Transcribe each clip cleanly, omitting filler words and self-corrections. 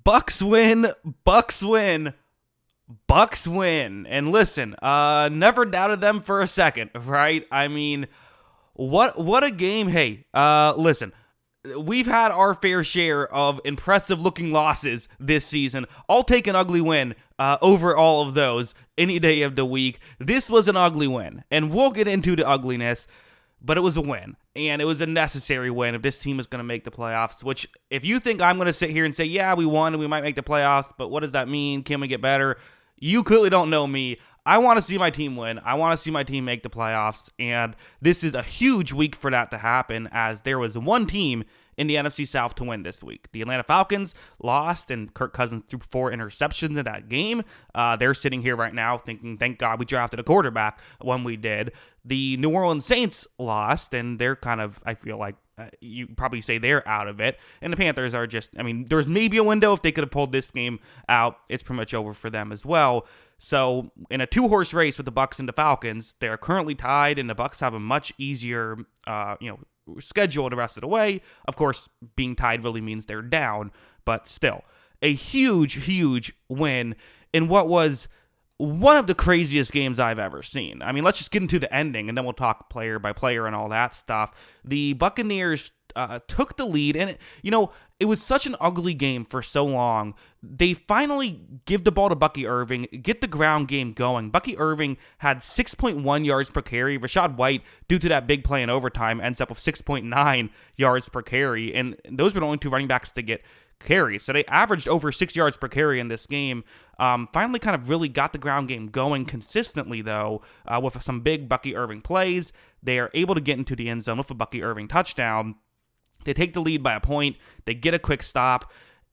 Bucks win, Bucks win, Bucks win. And listen, never doubted them for a second, right? I mean, what a game. Hey, listen, we've had our fair share of impressive looking losses this season. I'll take an ugly win over all of those any day of the week. This was an ugly win, and we'll get into the ugliness, but it was a win, and it was a necessary win if this team is going to make the playoffs, which if you think I'm going to sit here and say, yeah, we won and we might make the playoffs, but what does that mean? Can we get better? You clearly don't know me. I want to see my team win. I want to see my team make the playoffs, and this is a huge week for that to happen, as there was one team in the NFC South to win this week. The Atlanta Falcons lost, and Kirk Cousins threw 4 interceptions in that game. They're sitting here right now thinking, thank God we drafted a quarterback when we did. The New Orleans Saints lost, and they're kind of, I feel like, you probably say they're out of it. And the Panthers are just, I mean, there's maybe a window if they could have pulled this game out. It's pretty much over for them as well. So in a 2-horse race with the Bucks and the Falcons, they're currently tied, and the Bucks have a much easier, schedule the rest of the way. Of course, being tied really means they're down, but still, a huge win in what was one of the craziest games I've ever seen. I mean, let's just get into the ending, and then we'll talk player by player and all that stuff. The Buccaneers took the lead, and it was such an ugly game for so long. They finally give the ball to Bucky Irving, get the ground game going. Bucky Irving had 6.1 yards per carry. Rachaad White, due to that big play in overtime, ends up with 6.9 yards per carry, and those were the only 2 running backs to get carries. So they averaged over 6 yards per carry in this game. Finally kind of really got the ground game going consistently, though, with some big Bucky Irving plays. They are able to get into the end zone with a Bucky Irving touchdown. They take the lead by a point. They get a quick stop.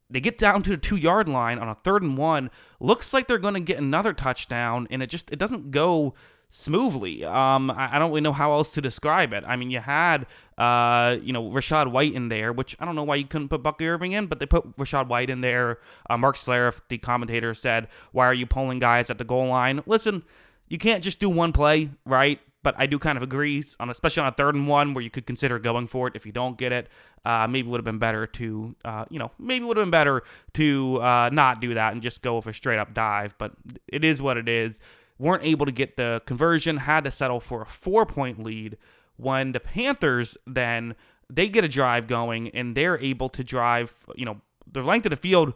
They get down to the 2-yard line on a 3rd and 1. Looks like they're going to get another touchdown, and it doesn't go smoothly. I don't really know how else to describe it. I mean, you had, Rachaad White in there, which I don't know why you couldn't put Bucky Irving in, but they put Rachaad White in there. Mark Schlereth, the commentator, said, why are you pulling guys at the goal line? Listen, you can't just do one play, right? But I do kind of agree, especially on a 3rd and 1 where you could consider going for it if you don't get it. Maybe it would have been better to, not do that and just go with a straight-up dive. But it is what it is. Weren't able to get the conversion, had to settle for a 4-point lead. When the Panthers then, they get a drive going, and they're able to drive, the length of the field.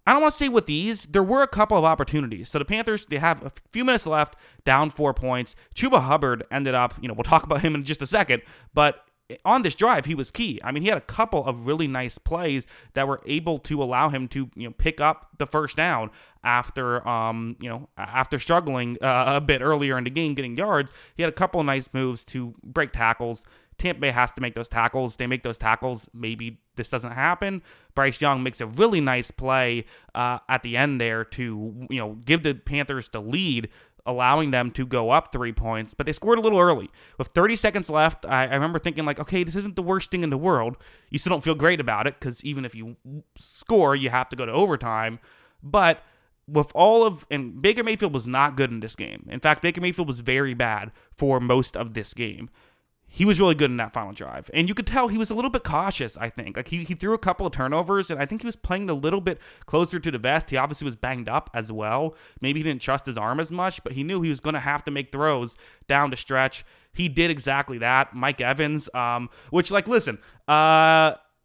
I don't want to say with ease. There were a couple of opportunities. So the Panthers, they have a few minutes left, down 4 points. Chuba Hubbard ended up, we'll talk about him in just a second, but on this drive, he was key. I mean, he had a couple of really nice plays that were able to allow him to, pick up the first down after, after struggling a bit earlier in the game, getting yards. He had a couple of nice moves to break tackles. Tampa Bay has to make those tackles. They make those tackles. Maybe this doesn't happen. Bryce Young makes a really nice play at the end there to, give the Panthers the lead, allowing them to go up 3 points. But they scored a little early. With 30 seconds left, I remember thinking, okay, this isn't the worst thing in the world. You still don't feel great about it because even if you score, you have to go to overtime. But and Baker Mayfield was not good in this game. In fact, Baker Mayfield was very bad for most of this game. He was really good in that final drive. And you could tell he was a little bit cautious, I think. Like, he threw a couple of turnovers, and I think he was playing a little bit closer to the vest. He obviously was banged up as well. Maybe he didn't trust his arm as much, but he knew he was going to have to make throws down the stretch. He did exactly that. Mike Evans, listen,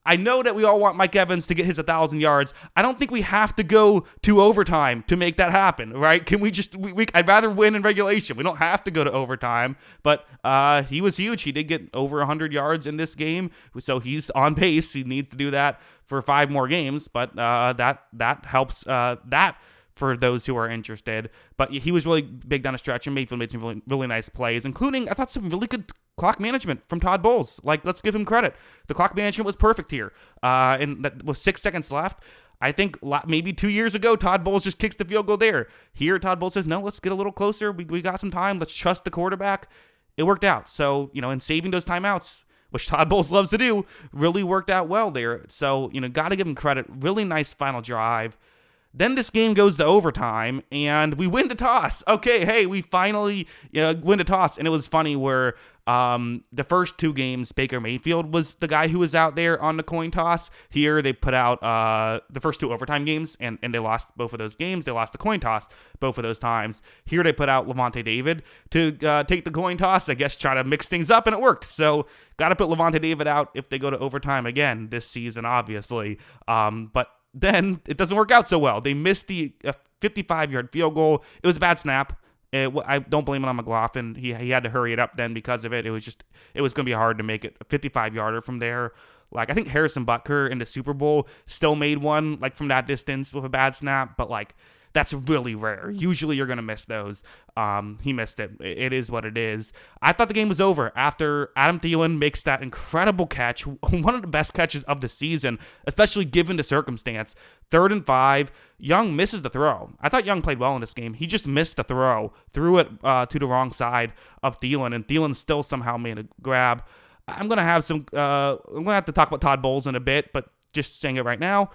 I know that we all want Mike Evans to get his 1,000 yards. I don't think we have to go to overtime to make that happen, right? Can we just, I'd rather win in regulation. We don't have to go to overtime, but he was huge. He did get over 100 yards in this game, so he's on pace. He needs to do that for 5 more games, but that helps that for those who are interested. But he was really big down the stretch, and Mayfield made some really, really nice plays, including, I thought, some really good clock management from Todd Bowles. Let's give him credit. The clock management was perfect here. And that was 6 seconds left. I think maybe 2 years ago, Todd Bowles just kicks the field goal there. Here, Todd Bowles says, no, let's get a little closer. We got some time. Let's trust the quarterback. It worked out. So, in saving those timeouts, which Todd Bowles loves to do, really worked out well there. So, got to give him credit. Really nice final drive. Then this game goes to overtime, and we win the toss. Okay, hey, we finally win the toss. And it was funny where The first 2 games, Baker Mayfield was the guy who was out there on the coin toss. Here, they put out the first 2 overtime games, and they lost both of those games. They lost the coin toss both of those times. Here, they put out Levante David to take the coin toss, I guess, try to mix things up, and it worked. So, got to put Levante David out if they go to overtime again this season, obviously. But then it doesn't work out so well. They missed the 55-yard field goal. It was a bad snap. I don't blame it on McLaughlin. He had to hurry it up then because of it. It was going to be hard to make it a 55-yarder from there. Like, I think Harrison Butker in the Super Bowl still made one, like, from that distance with a bad snap, but, like, that's really rare. Usually you're going to miss those. He missed it. It is what it is. I thought the game was over after Adam Thielen makes that incredible catch, one of the best catches of the season, especially given the circumstance. 3rd and 5, Young misses the throw. I thought Young played well in this game. He just missed the throw, threw it to the wrong side of Thielen, and Thielen still somehow made a grab. I'm going to have to talk about Todd Bowles in a bit, but just saying it right now.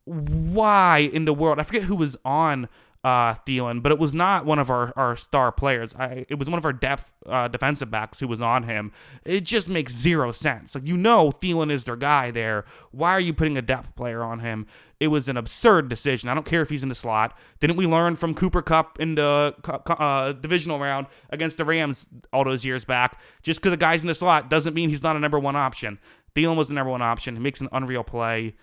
Why in the world? I forget who was on Thielen, but it was not one of our star players. It was one of our depth defensive backs who was on him. It just makes zero sense. Like, Thielen is their guy there. Why are you putting a depth player on him? It was an absurd decision. I don't care if he's in the slot. Didn't we learn from Cooper Kupp in the divisional round against the Rams all those years back? Just because a guy's in the slot doesn't mean he's not a number 1 option. Thielen was the number 1 option. He makes an unreal play.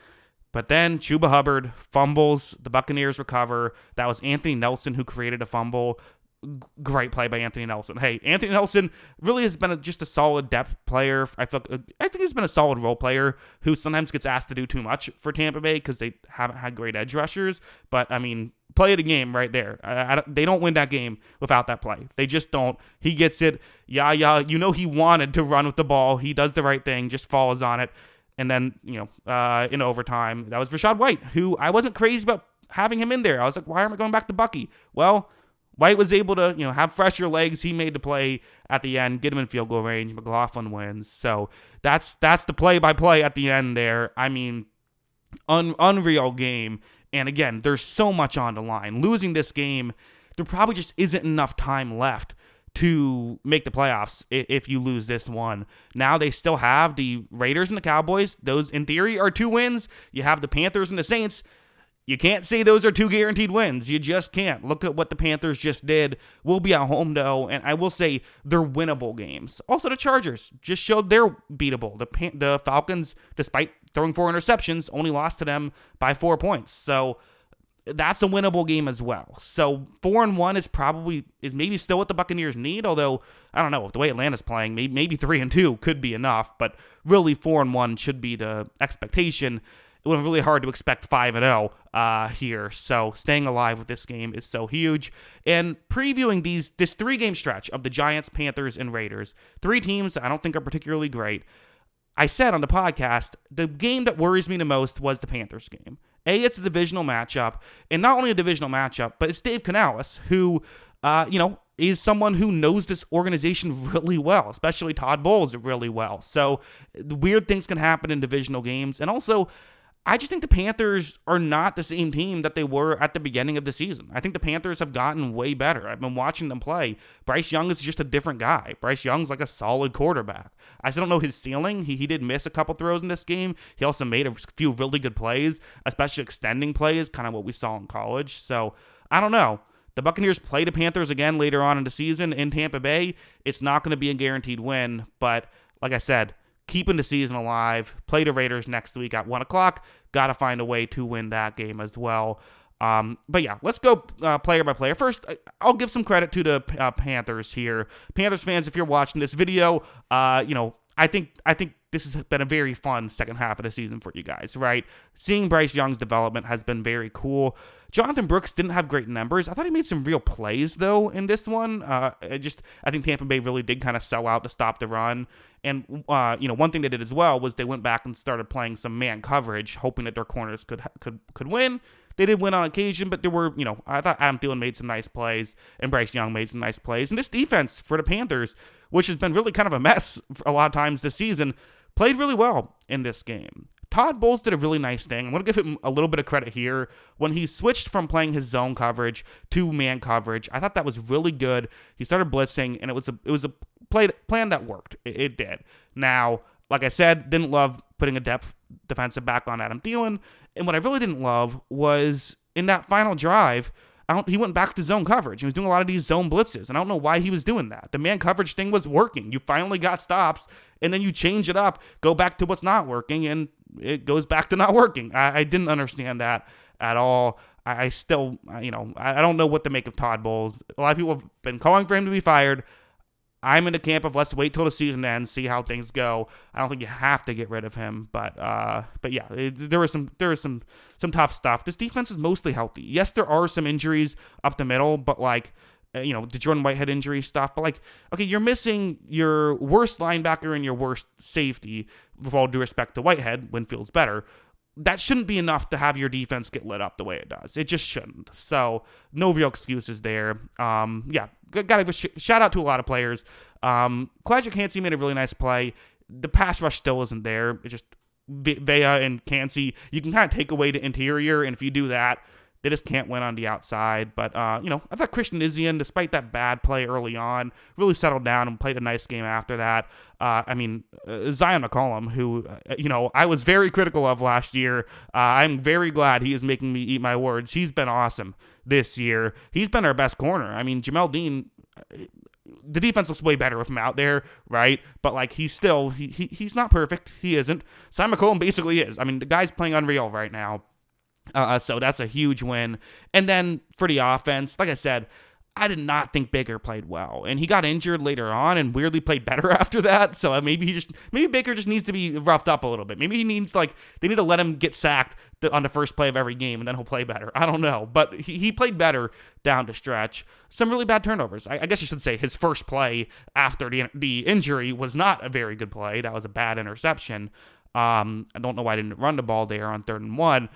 But then Chuba Hubbard fumbles. The Buccaneers recover. That was Anthony Nelson who created a fumble. Great play by Anthony Nelson. Hey, Anthony Nelson really has been just a solid depth player. I think he's been a solid role player who sometimes gets asked to do too much for Tampa Bay because they haven't had great edge rushers. But, I mean, play of the game right there. They don't win that game without that play. They just don't. He gets it. Yeah. He wanted to run with the ball. He does the right thing, just falls on it. And then, in overtime, that was Rachaad White, who I wasn't crazy about having him in there. I was like, why am I going back to Bucky? Well, White was able to, have fresher legs. He made the play at the end, get him in field goal range. McLaughlin wins. So that's the play-by-play at the end there. I mean, unreal game. And again, there's so much on the line. Losing this game, there probably just isn't enough time left to make the playoffs if you lose this one. Now they still have the Raiders and the Cowboys. Those, in theory, are 2 wins. You have the Panthers and the Saints. You can't say those are 2 guaranteed wins. You just can't. Look at what the Panthers just did. We'll be at home, though, and I will say they're winnable games. Also, the Chargers just showed they're beatable. The Falcons, despite throwing 4 interceptions, only lost to them by 4 points. So that's a winnable game as well. So 4-1 is maybe still what the Buccaneers need, although I don't know, if the way Atlanta's playing, maybe 3-2 could be enough, but really 4-1 should be the expectation. It would be really hard to expect 5-0 here. So staying alive with this game is so huge. And previewing this 3-game stretch of the Giants, Panthers, and Raiders, 3 teams that I don't think are particularly great. I said on the podcast, the game that worries me the most was the Panthers game. It's a divisional matchup, and not only a divisional matchup, but it's Dave Canales, who, is someone who knows this organization really well, especially Todd Bowles really well. So weird things can happen in divisional games, and also, I just think the Panthers are not the same team that they were at the beginning of the season. I think the Panthers have gotten way better. I've been watching them play. Bryce Young is just a different guy. Bryce Young's like a solid quarterback. I still don't know his ceiling. He did miss a couple throws in this game. He also made a few really good plays, especially extending plays, kind of what we saw in college. So, I don't know. The Buccaneers play the Panthers again later on in the season in Tampa Bay. It's not going to be a guaranteed win, but like I said, keeping the season alive. Play the Raiders next week at 1 o'clock. Got to find a way to win that game as well. But yeah, let's go player by player. First, I'll give some credit to the Panthers here. Panthers fans, if you're watching this video, I think this has been a very fun second half of the season for you guys, right? Seeing Bryce Young's development has been very cool. Jonathan Brooks didn't have great numbers. I thought he made some real plays, though, in this one. I think Tampa Bay really did kind of sell out to stop the run. And, one thing they did as well was they went back and started playing some man coverage, hoping that their corners could win. They did win on occasion, but there were, I thought Adam Thielen made some nice plays and Bryce Young made some nice plays. And this defense for the Panthers, which has been really kind of a mess a lot of times this season, played really well in this game. Todd Bowles did a really nice thing. I'm going to give him a little bit of credit here. When he switched from playing his zone coverage to man coverage, I thought that was really good. He started blitzing, and it was a plan that worked. It did. Now, like I said, didn't love putting a depth defensive back on Adam Thielen, and what I really didn't love was in that final drive, he went back to zone coverage. He was doing a lot of these zone blitzes, and I don't know why he was doing that. The man coverage thing was working. You finally got stops, and then you change it up, go back to what's not working, and it goes back to not working. I didn't understand that at all. I still, I don't know what to make of Todd Bowles. A lot of people have been calling for him to be fired. I'm in the camp of let's wait till the season ends, see how things go. I don't think you have to get rid of him, but yeah, there was some tough stuff. This defense is mostly healthy. Yes, there are some injuries up the middle, but the Jordan Whitehead injury stuff. But okay, you're missing your worst linebacker and your worst safety. With all due respect to Whitehead, Winfield's better. That shouldn't be enough to have your defense get lit up the way it does. It just shouldn't. So, no real excuses there. Yeah, got to shout out to a lot of players. Kalijah Kancey made a really nice play. The pass rush still isn't there. It's just Vea and Kancey. You can kind of take away the interior, and if you do that, they just can't win on the outside. But, I thought Christian Izien, despite that bad play early on, really settled down and played a nice game after that. Zion McCollum, who, I was very critical of last year. I'm very glad he is making me eat my words. He's been awesome this year. He's been our best corner. Jamel Dean, the defense looks way better with him out there, right? But, he's still, he's not perfect. He isn't. Zion McCollum basically is. The guy's playing unreal right now. So that's a huge win. And then for the offense, like I said, I did not think Baker played well, and he got injured later on and weirdly played better after that. So maybe Baker just needs to be roughed up a little bit. Maybe he needs they need to let him get sacked on the first play of every game, and then he'll play better. I don't know, but he played better down the stretch. Some really bad turnovers. I guess you should say his first play after the injury was not a very good play. That was a bad interception. I don't know why I didn't run the ball there on 3rd and 1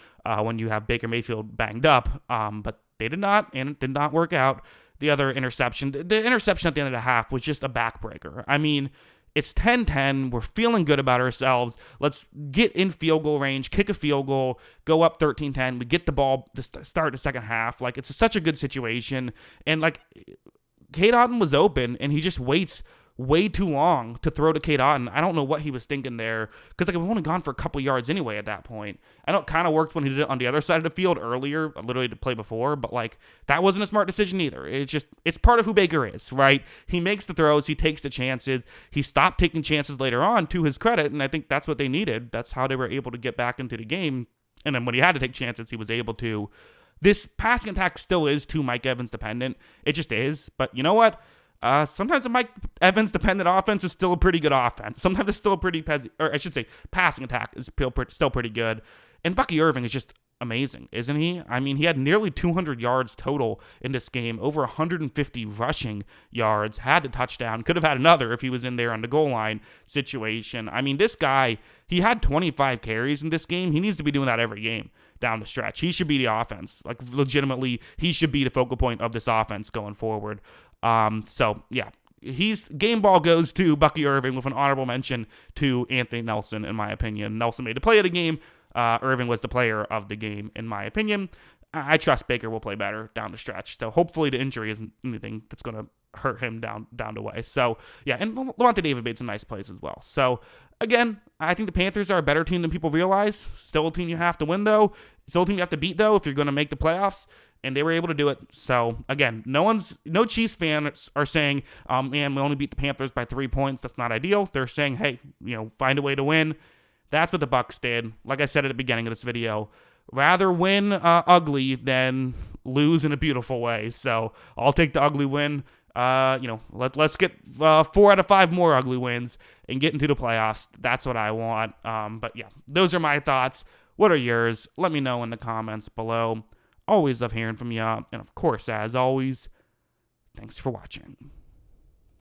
when you have Baker Mayfield banged up, but they did not, and it did not work out. The other interception, the interception at the end of the half was just a backbreaker. It's 10-10. We're feeling good about ourselves. Let's get in field goal range, kick a field goal, go up 13-10. We get the ball to start the second half. It's such a good situation. And, Cade Otton was open, and he just waits way too long to throw to Cade Otton. I don't know what he was thinking there, because we've only gone for a couple yards anyway at that point. I know it kind of worked when he did it on the other side of the field earlier, literally the play before, but that wasn't a smart decision either. It's part of who Baker is, right? He makes the throws, he takes the chances, he stopped taking chances later on, to his credit, and I think that's what they needed. That's how they were able to get back into the game, and then when he had to take chances, he was able to. This passing attack still is too Mike Evans dependent. It just is, but you know what? Sometimes a Mike Evans dependent offense is still a pretty good offense. Sometimes it's still a passing attack is still pretty good. And Bucky Irving is just amazing, isn't he? He had nearly 200 yards total in this game, over 150 rushing yards, had a touchdown, could have had another if he was in there on the goal line situation. This guy, he had 25 carries in this game. He needs to be doing that every game down the stretch. He should be the offense. Legitimately, he should be the focal point of this offense going forward. So yeah, game ball goes to Bucky Irving with an honorable mention to Anthony Nelson, in my opinion. Nelson made the play of the game. Irving was the player of the game, in my opinion. I trust Baker will play better down the stretch. So hopefully the injury isn't anything that's going to hurt him down the way. So yeah, and Levante David made some nice plays as well. So again, I think the Panthers are a better team than people realize. Still a team you have to win, though. Still a team you have to beat, though, if you're going to make the playoffs. And they were able to do it. So, again, no Chiefs fans are saying, man, we only beat the Panthers by 3 points. That's not ideal. They're saying, hey, find a way to win. That's what the Bucs did. Like I said at the beginning of this video, rather win ugly than lose in a beautiful way. So, I'll take the ugly win. Let's get 4 out of 5 more ugly wins and get into the playoffs. That's what I want. But, yeah, those are my thoughts. What are yours? Let me know in the comments below. Always love hearing from you. And of course, as always, thanks for watching.